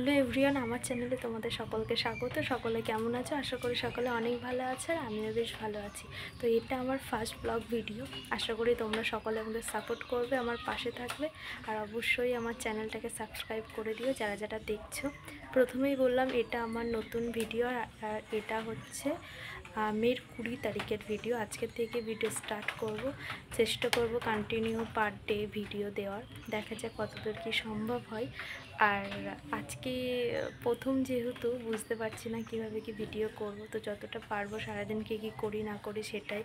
Hello everyone, আমার চ্যানেলে তোমাদের সকলকে স্বাগত। সকলে কেমন আছো? আশা করি সকলে অনেক ভালো আছে, আর আমিও বেশ ভালো আছি। তো এটা আমার ফার্স্ট ব্লগ ভিডিও। আশা করি তোমরা সকলে আমাদের সাপোর্ট করবে, আমার পাশে থাকবে, আর অবশ্যই আমার চ্যানেলটাকে সাবস্ক্রাইব করে দিও যারা যারা দেখছো। প্রথমেই বললাম এটা আমার নতুন ভিডিও, আর এটা হচ্ছে মের 20 তারিখের ভিডিও। আজকের থেকে ভিডিও স্টার্ট করব, চেষ্টা করব কন্টিনিউ পার ডে ভিডিও দেওয়ার। দেখা যাক কতদূর কি সম্ভব হয়। আর আজকে প্রথম যেহেতু বুঝতে পারছি না কিভাবে কি ভিডিও করব, তো যতটা পারবো সারাদিন কী কী করি না করি সেটাই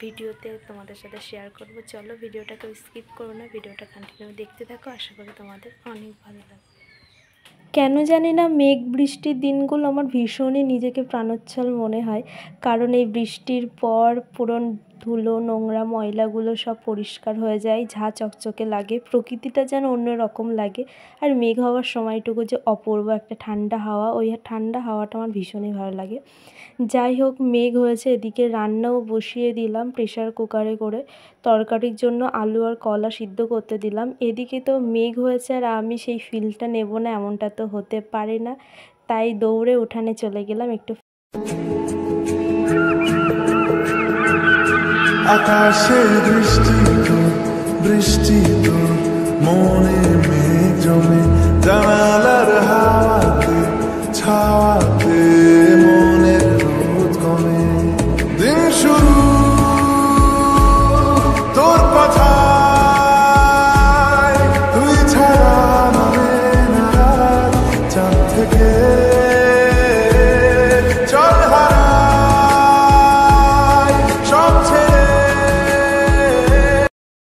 ভিডিওতে তোমাদের সাথে শেয়ার করব। চলো ভিডিওটাকে স্কিপ করো না, ভিডিওটা কন্টিনিউ দেখতে থাকো, আশা করি তোমাদের অনেক ভালো লাগবে। কেন জানি না মেঘ বৃষ্টির দিনগুলো আমার ভীষণই নিজেকে প্রাণোচ্ছল মনে হয়, কারণ এই বৃষ্টির পর পুরো ধুলো নোংরা ময়লাগুলো সব পরিষ্কার হয়ে যায়, ঝাঁ চকচকে লাগে, প্রকৃতিটা যেন অন্যরকম লাগে। আর মেঘ হওয়ার সময়টুকু যে অপূর্ব একটা ঠান্ডা হাওয়া, ওই ঠান্ডা হাওয়াটা আমার ভীষণই ভালো লাগে। যাই হোক, মেঘ হয়েছে, এদিকে রান্নাও বসিয়ে দিলাম প্রেশার কুকারে করে। তরকারির জন্য আলু আর কলা সিদ্ধ করতে দিলাম। এদিকে তো মেঘ হয়েছে আর আমি সেই ফিলটা নেব না এমনটা তো হতে পারে না, তাই দৌড়ে উঠানে চলে গেলাম একটু। আকাশে বৃষ্টি তো মনে মেঘ জমে, জানালার হাওয়াতে ছাওয়াতে মনের রোদ কমে। দিন শুরু তোর কথায়, তুই ছাড়া নামে না রাত, চাঁদ থেকে চল হারাই সব ছেড়ে।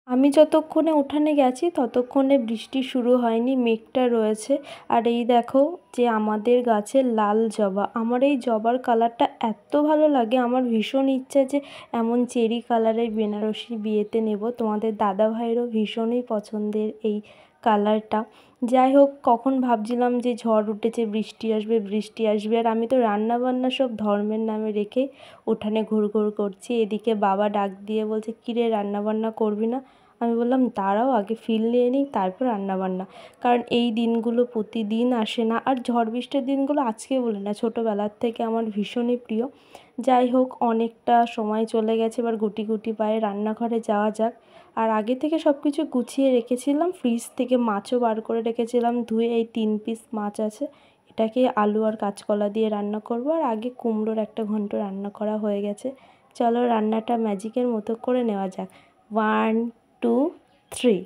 আমি যতক্ষণে উঠানে গেছি ততক্ষণে বৃষ্টি শুরু হয়নি, মেঘটা রয়েছে। আর এই দেখো যে আমাদের গাছের লাল জবা, আমার এই জবার কালারটা এত ভালো লাগে, আমার ভীষণ ইচ্ছা যে এমন চেরি কালারের বেনারসি বিয়েতে নেব। তোমাদের দাদা ভাইয়েরও ভীষণই পছন্দের এই কালারটা। যাই হোক, কখন ভাবছিলাম যে ঝড় উঠেছে, বৃষ্টি আসবে বৃষ্টি আসবে, আর আমি তো রান্না বান্না সব ধর্মের নামে রেখে উঠানে ঘুরঘুর করছি। এদিকে বাবা ডাক দিয়ে বলছে, কিরে রান্না বান্না করবি না? আমি বললাম দাঁড়াও, আগে ফিল নিয়ে নিই তারপর রান্নাবান্না, কারণ এই দিনগুলো প্রতিদিন আসে না। আর ঝড় বৃষ্টির দিনগুলো আজকে বলে না, ছোটোবেলার থেকে আমার ভীষণই প্রিয়। যাই হোক, অনেকটা সময় চলে গেছে, এবার গুটি গুটি পায়ে রান্নাঘরে যাওয়া যাক। আর আগে থেকে সব কিছু গুছিয়ে রেখেছিলাম, ফ্রিজ থেকে মাছও বার করে রেখেছিলাম ধুয়ে। এই 3 পিস মাছ আছে, এটাকে আলু আর কাঁচকলা দিয়ে রান্না করব। আর আগে কুমড়োর একটা ঘন্ট রান্না করা হয়ে গেছে। চলো রান্নাটা ম্যাজিকের মতো করে নেওয়া যাক। 1 2 3।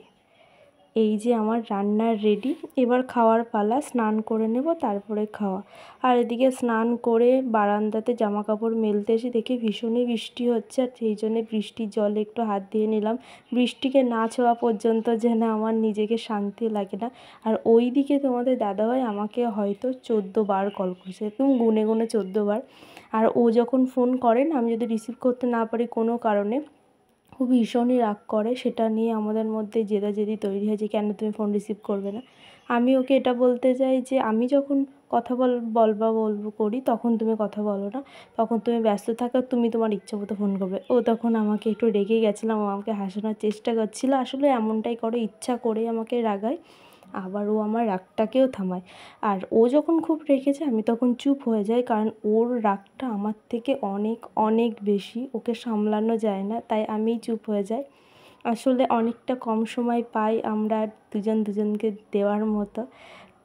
এই যে আমার রান্নার রেডি, এবার খাওয়ার পালা। স্নান করে নেব তারপরে খাওয়া। আর এদিকে স্নান করে বারান্দাতে জামা কাপড় মেলতে এসে দেখি ভীষণই বৃষ্টি হচ্ছে, আর সেই জন্যে বৃষ্টির জলে একটু হাত দিয়ে নিলাম। বৃষ্টিকে না ছোঁয়া পর্যন্ত যেন আমার নিজেকে শান্তি লাগে না। আর ওই দিকে তোমাদের দাদাভাই আমাকে হয়তো 14 বার কল করছে, একদম গুনে গুনে 14 বার। আর ও যখন ফোন করেন, আমি যদি রিসিভ করতে না পারি কোনো কারণে, ও ভীষণই রাগ করে। সেটা নিয়ে আমাদের মধ্যে জেদাজেদি তৈরি হয়েছে, কেন তুমি ফোন রিসিভ করবে না। আমি ওকে এটা বলতে চাই যে আমি যখন কথা বলবো করি তখন তুমি কথা বলো না, তখন তুমি ব্যস্ত থাকো, তুমি তোমার ইচ্ছা মতো ফোন করবে। ও তখন আমাকে একটু রেগে গেছিলাম, ও আমাকে হাসানোর চেষ্টা করছিলো, আসলে এমনটাই করে, ইচ্ছা করে আমাকে রাগায়। আবার ও আমার রাগটাকেও থামায়। আর ও যখন খুব রেগেছে আমি তখন চুপ হয়ে যাই, কারণ ওর রাগটা আমার থেকে অনেক অনেক বেশি, ওকে সামলানো যায় না, তাই আমিই চুপ হয়ে যাই। আসলে অনেকটা কম সময় পাই আমরা দুজন দুজনকে দেওয়ার মতো।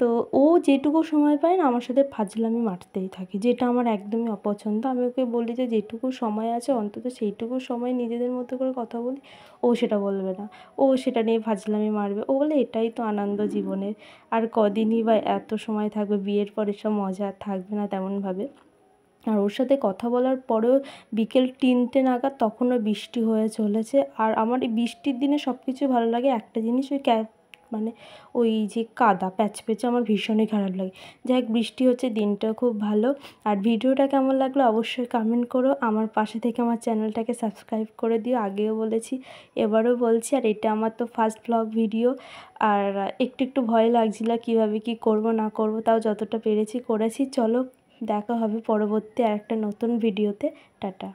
তো ও যেটুকু সময় পায় না আমার সাথে ফাজলামি মারতেই থাকে, যেটা আমার একদমই অপছন্দ। আমি ওকে বলি যে যেটুকু সময় আছে অন্তত সেইটুকু সময় নিজেদের মতো করে কথা বলি। ও সেটা বলবে না, ও সেটা নিয়ে ফাজলামি মারবে। ও বলে এটাই তো আনন্দ জীবনের, আর কদিনই বা এত সময় থাকবে, বিয়ের পর এসব মজা আর থাকবে না তেমনভাবে। আর ওর সাথে কথা বলার পরেও বিকেল 3টে নাগাদ তখনও বৃষ্টি হয়ে চলেছে। আর আমার এই বৃষ্টির দিনে সব কিছু ভালো লাগে, একটা জিনিস ওই মানে ওই যে কাদা প্যাচপ্যাচে আমার ভীষণই খারাপ লাগে। যাই হোক, বৃষ্টি হচ্ছে, দিনটাও খুব ভালো। আর ভিডিওটা কেমন লাগলো অবশ্যই কমেন্ট করো, আমার পাশে থেকে আমার চ্যানেলটাকে সাবস্ক্রাইব করে দিও। আগেও বলেছি, এবারও বলছি। আর এটা আমার তো ফার্স্ট ব্লগ ভিডিও, আর একটু একটু ভয় লাগছিল কীভাবে কী করব না করব, তাও যতটা পেরেছি করেছি। চলো দেখা হবে পরবর্তী আরেকটা নতুন ভিডিওতে। টাটা।